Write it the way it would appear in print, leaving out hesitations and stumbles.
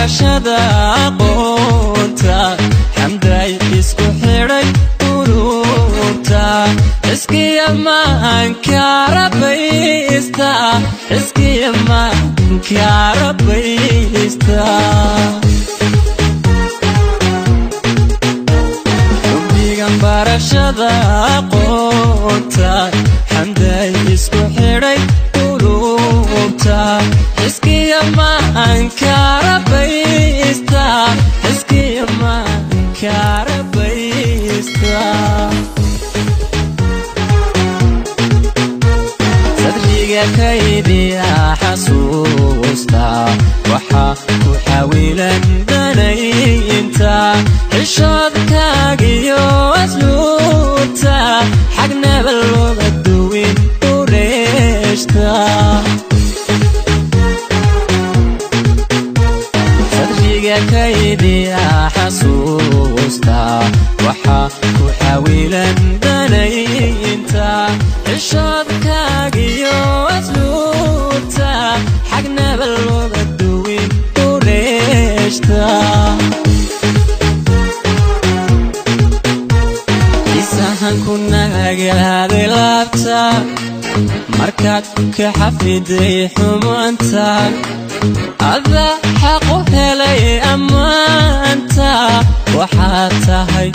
barashada aqoonta xamday isku xiray ururta iskiya maanka rabaysta iskiya maanka rabaysta barashada aqoonta xamday isku xiray ururta iskiya maanka rabaysta iskiya maanka rabaysta sadriga kaydiya xasuusta waxa ku xawilan danaynta xishoodkaagiyo asluubta xagnaba looga duwin ureeshta sadriga kaydiya xasuusta waxa ku xawilan danaynta xishoodkaagiyo asluubta xagnaba looga duwin ureeshta كنا قاعدين لابتا مركات كحفيدي حمانتا هذا حقه لي أمانتا وحتى هاي